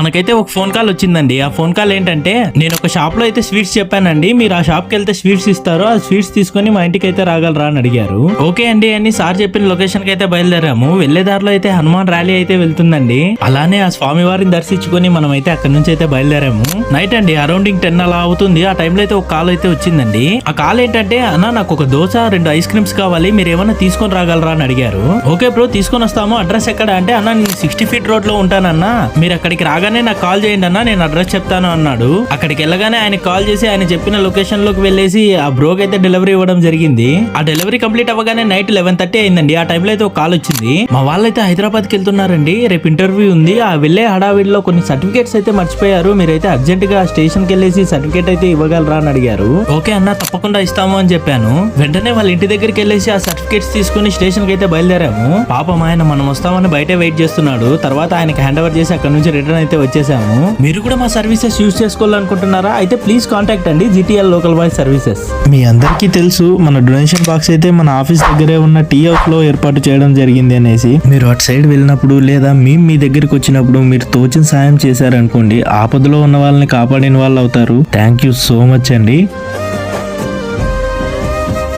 మనకైతే ఒక phone call వచ్చిందండి. ఆ ఫోన్ కాల్ ఏంటంటే, నేను ఒక షాప్ లో అయితే స్వీట్స్ చెప్పానండి, మీరు ఆ షాప్ కి వెళ్తే స్వీట్స్ ఇస్తారు, ఆ స్వీట్స్ తీసుకొని మా ఇంటికి అయితే రాగలరా అని అడిగారు. ఓకే అండి అని సార్ చెప్పిన లొకేషన్ కి అయితే బయలుదేరాము. వెళ్లే దారిలో అయితే హనుమాన్ ర్యాలీ అయితే వెళ్తుందండి. అలానే ఆ స్వామి వారిని దర్శించుకొని మనం అయితే అక్కడ నుంచి అయితే బయలుదేరాము. నైట్ అండి అరౌండింగ్ 10 అలా అవుతుంది. ఆ టైంలో అయితే ఒక కాల్ అయితే వచ్చిందండి. ఆ కాల్ ఏంటంటే, అన్న నాకు ఒక దోశ 2 ఐస్ క్రీమ్స్ కావాలి, మీరు ఏమైనా తీసుకొని రాగలరా అని అడిగారు. ఓకే బ్రో తీసుకొని వస్తాము, అడ్రస్ ఎక్కడ అంటే, అన్న నేను 60 ఫీట్ రోడ్ లో ఉంటానన్నా, మీరు అక్కడికి రాగానే నాకు కాల్ చేయండి అన్న, నేను అడ్రస్ చెప్తాను అన్నాడు. అక్కడికి వెళ్ళగానే ఆయన కాల్ చేసి ఆయన చెప్పిన లొకేషన్ లోకి వెళ్ళేసి ఆ బ్రోకి అయితే డెలివరీ ఇవ్వడం జరిగింది. ఆ డెలివరీ కంప్లీట్ అవ్వగానే నైట్ 11:30 అయిందండి. ఆ టైంలో అయితే ఒక కాల్ వచ్చింది. మా వాళ్ళైతే హైదరాబాద్ కి వెళ్తున్నారండి, రేపు ఇంటర్వ్యూ ఉంది, ఆ వెళ్లే హడావిడిలో కొన్ని సర్టిఫికేట్స్ అయితే మర్చిపోయారు, మీరైతే అర్జెంట్ గా స్టేషన్ కి వెళ్ళేసి సర్టిఫికేట్ అయితే ఇవ్వగలరా అని అడిగారు. ఓకే అన్న తప్పకుండా ఇస్తాము అని చెప్పాను. వెంటనే వాళ్ళ ఇంటి దగ్గరికి వెళ్ళేసి ఆ సర్టిఫికేట్స్ తీసుకుని స్టేషన్ కి అయితే బయలుదేరాము. పాపం ఆయన మనం వస్తామని బయటే వెయిట్ చేస్తున్నాడు. తర్వాత ఆయనకి హ్యాండ్ ఓవర్ చేసి అక్కడ నుంచి రిటర్న్ అయితే వచ్చేసాము. మీరు కూడా మా సర్వీసెస్ యూజ్ చేసుకోవాలనుకుంటున్నారా అయితే ప్లీజ్ కాంటాక్ట్ అండి GTL లోకల్ వాయిస్ సర్వీసెస్. మీ అందరికీ తెలుసు మన డొనేషన్ బాక్స్ అయితే మన ఆఫీస్ దగ్గరే ఉన్న టీ హౌస్ లో ఏర్పాటు చేయడం జరిగింది అనేసి. మీరు అటు సైడ్ వెళ్ళినప్పుడు లేదా మీ దగ్గరికి వచ్చినప్పుడు మీరు తోచిన సాయం చేశారనుకోండి, ఆపదలో ఉన్న వాళ్ళని కాపాడిన వాళ్ళు అవుతారు. థ్యాంక్ యూ సో మచ్ అండి.